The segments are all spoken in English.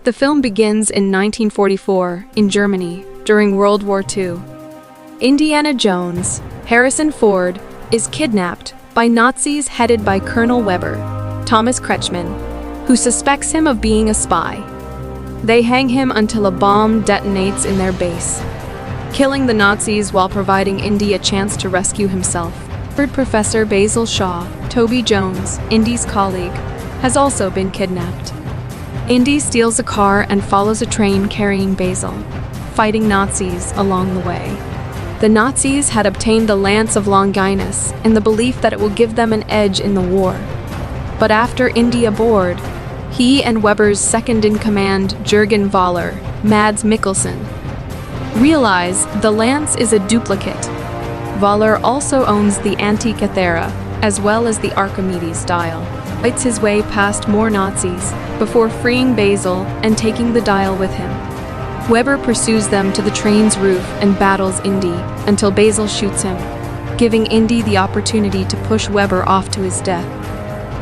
The film begins in 1944 in Germany during World War II. Indiana Jones, Harrison Ford, is kidnapped by Nazis headed by Colonel Weber, Thomas Kretschmann, who suspects him of being a spy. They hang him until a bomb detonates in their base, killing the Nazis while providing Indy a chance to rescue himself. Third Professor Basil Shaw, Toby Jones, Indy's colleague, has also been kidnapped. Indy steals a car and follows a train carrying Basil, fighting Nazis along the way. The Nazis had obtained the Lance of Longinus in the belief that it will give them an edge in the war. But after Indy aboard, he and Weber's second-in-command, Jürgen Voller, Mads Mikkelsen, realize the Lance is a duplicate. Voller also owns the antique Athera, as well as the Archimedes dial. Fights his way past more Nazis before freeing Basil and taking the dial with him. Weber pursues them to the train's roof and battles Indy until Basil shoots him, giving Indy the opportunity to push Weber off to his death.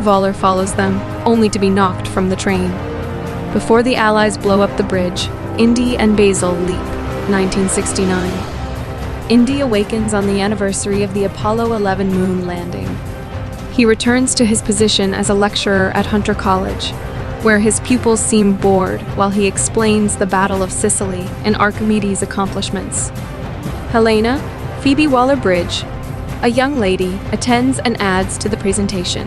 Voller follows them, only to be knocked from the train. Before the Allies blow up the bridge, Indy and Basil leap. 1969. Indy awakens on the anniversary of the Apollo 11 moon landing. He returns to his position as a lecturer at Hunter College, where his pupils seem bored while he explains the Battle of Sicily and Archimedes' accomplishments. Helena, Phoebe Waller-Bridge, a young lady, attends and adds to the presentation.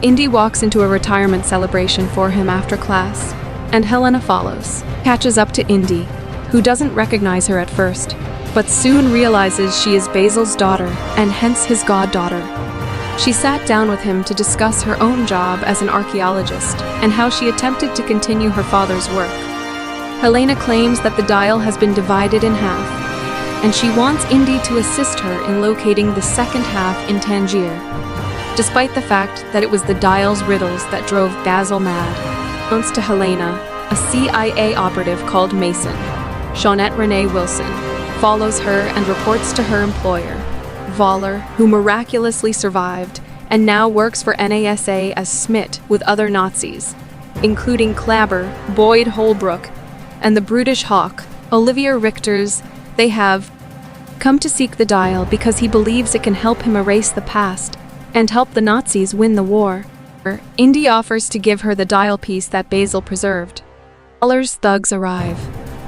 Indy walks into a retirement celebration for him after class, and Helena follows, catches up to Indy, who doesn't recognize her at first, but soon realizes she is Basil's daughter and hence his goddaughter. She sat down with him to discuss her own job as an archaeologist and how she attempted to continue her father's work. Helena claims that the dial has been divided in half, and she wants Indy to assist her in locating the second half in Tangier, despite the fact that it was the dial's riddles that drove Basil mad. Announced to Helena, a CIA operative called Mason, Shawnette Renee Wilson, follows her and reports to her employer, Voller, who miraculously survived and now works for NASA as Smith with other Nazis, including Clabber, Boyd Holbrook, and the brutish hawk, Olivia Richters. They have come to seek the dial because he believes it can help him erase the past and help the Nazis win the war. Indy offers to give her the dial piece that Basil preserved. Voller's thugs arrive.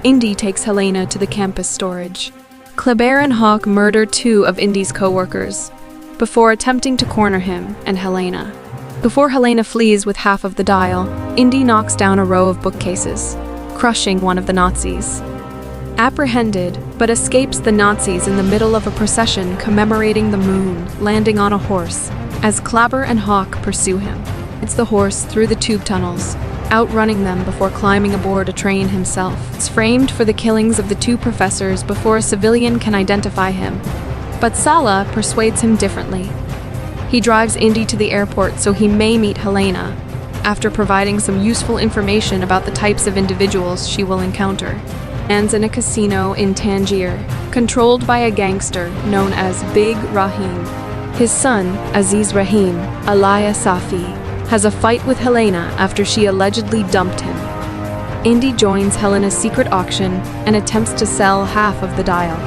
Indy takes Helena to the campus storage. Clabber and Hawk murder two of Indy's co-workers before attempting to corner him and Helena. Before Helena flees with half of the dial, Indy knocks down a row of bookcases, crushing one of the Nazis. Apprehended, but escapes the Nazis in the middle of a procession commemorating the moon, landing on a horse, as Clabber and Hawk pursue him. It's the horse through the tube tunnels, outrunning them before climbing aboard a train himself. It's framed for the killings of the two professors before a civilian can identify him, but Sala persuades him differently. He drives Indy to the airport so he may meet Helena, after providing some useful information about the types of individuals she will encounter. Lands in a casino in Tangier, controlled by a gangster known as Big Rahim. His son, Aziz Rahim, Alaya Safi, has a fight with Helena after she allegedly dumped him. Indy joins Helena's secret auction and attempts to sell half of the dial.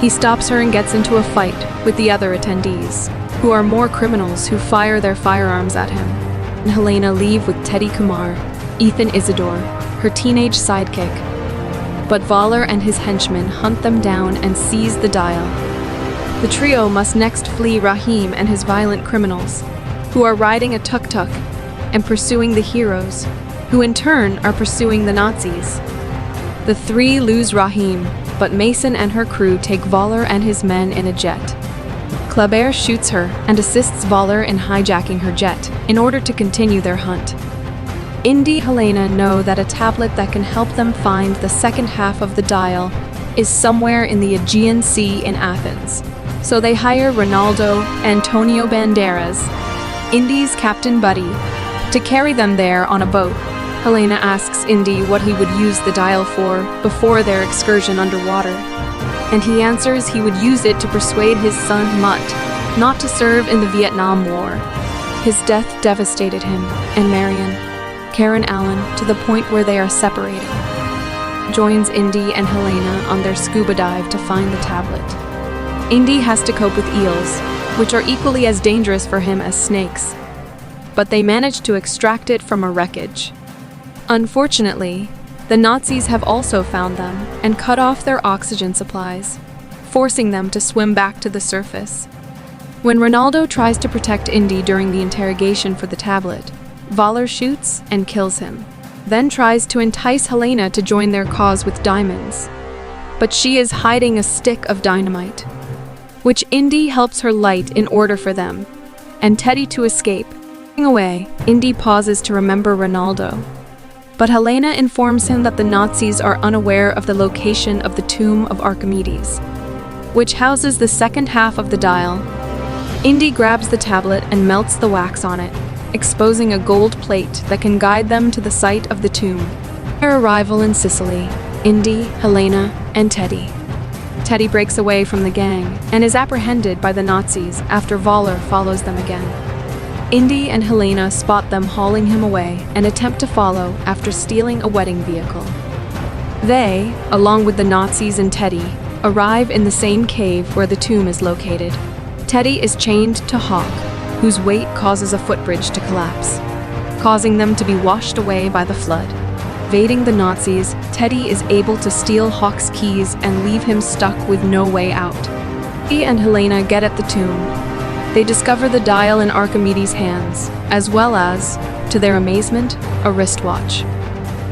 He stops her and gets into a fight with the other attendees, who are more criminals who fire their firearms at him. And Helena leave with Teddy Kumar, Ethan Isidore, her teenage sidekick. But Voller and his henchmen hunt them down and seize the dial. The trio must next flee Rahim and his violent criminals, who are riding a tuk-tuk and pursuing the heroes, who in turn are pursuing the Nazis. The three lose Rahim, but Mason and her crew take Voller and his men in a jet. Clabber shoots her and assists Voller in hijacking her jet in order to continue their hunt. Indy and Helena know that a tablet that can help them find the second half of the dial is somewhere in the Aegean Sea in Athens, so they hire Ronaldo Antonio Banderas, Indy's captain buddy, to carry them there on a boat. Helena asks Indy what he would use the dial for before their excursion underwater, and he answers he would use it to persuade his son Mutt not to serve in the Vietnam War. His death devastated him and Marion. Karen Allen, to the point where they are separating. Joins Indy and Helena on their scuba dive to find the tablet. Indy has to cope with eels, which are equally as dangerous for him as snakes, but they manage to extract it from a wreckage. Unfortunately, the Nazis have also found them and cut off their oxygen supplies, forcing them to swim back to the surface. When Ronaldo tries to protect Indy during the interrogation for the tablet, Voller shoots and kills him, then tries to entice Helena to join their cause with diamonds. But she is hiding a stick of dynamite, which Indy helps her light in order for them and Teddy to escape. Away, Indy pauses to remember Ronaldo, but Helena informs him that the Nazis are unaware of the location of the tomb of Archimedes, which houses the second half of the dial. Indy grabs the tablet and melts the wax on it, exposing a gold plate that can guide them to the site of the tomb. Their arrival in Sicily, Indy, Helena, and Teddy. Teddy breaks away from the gang and is apprehended by the Nazis after Voller follows them again. Indy and Helena spot them hauling him away and attempt to follow after stealing a wedding vehicle. They, along with the Nazis and Teddy, arrive in the same cave where the tomb is located. Teddy is chained to Hawk, whose weight causes a footbridge to collapse, causing them to be washed away by the flood. Evading the Nazis, Teddy is able to steal Hawk's keys and leave him stuck with no way out. He and Helena get at the tomb. They discover the dial in Archimedes' hands, as well as, to their amazement, a wristwatch.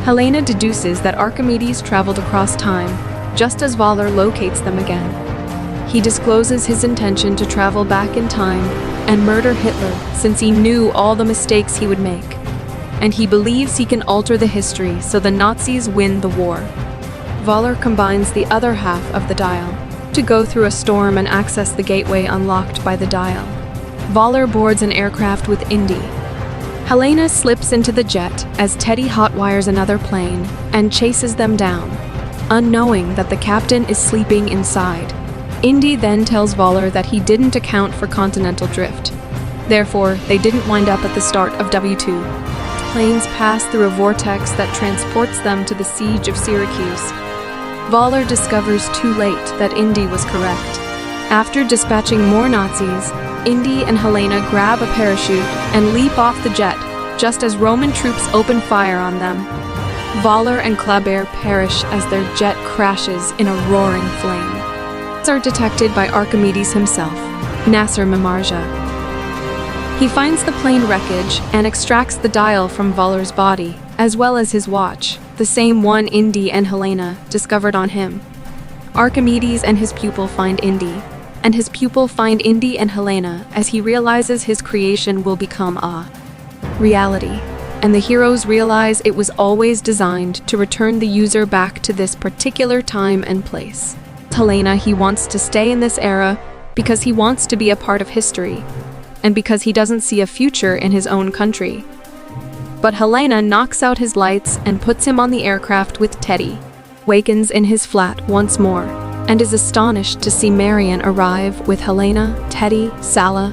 Helena deduces that Archimedes traveled across time, just as Voller locates them again. He discloses his intention to travel back in time and murder Hitler since he knew all the mistakes he would make. And he believes he can alter the history so the Nazis win the war. Voller combines the other half of the dial to go through a storm and access the gateway unlocked by the dial. Voller boards an aircraft with Indy. Helena slips into the jet as Teddy hotwires another plane and chases them down, unknowing that the captain is sleeping inside. Indy then tells Voller that he didn't account for continental drift. Therefore, they didn't wind up at the start of W2. Planes pass through a vortex that transports them to the siege of Syracuse. Voller discovers too late that Indy was correct. After dispatching more Nazis, Indy and Helena grab a parachute and leap off the jet, just as Roman troops open fire on them. Voller and Kleber perish as their jet crashes in a roaring flame. These are detected by Archimedes himself, Nasser Mamarja. He finds the plane wreckage and extracts the dial from Voller's body, as well as his watch, the same one Indy and Helena discovered on him. Archimedes and his pupil find Indy, and his pupil find Indy and Helena as he realizes his creation will become a reality, and the heroes realize it was always designed to return the user back to this particular time and place. Helena, he wants to stay in this era because he wants to be a part of history, and because he doesn't see a future in his own country. But Helena knocks out his lights and puts him on the aircraft with Teddy, wakens in his flat once more, and is astonished to see Marion arrive with Helena, Teddy, Sala,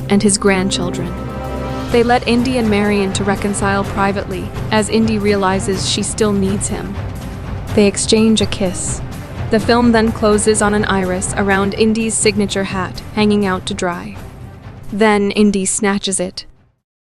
and his grandchildren. They let Indy and Marion to reconcile privately, as Indy realizes she still needs him. They exchange a kiss. The film then closes on an iris around Indy's signature hat hanging out to dry. Then Indy snatches it,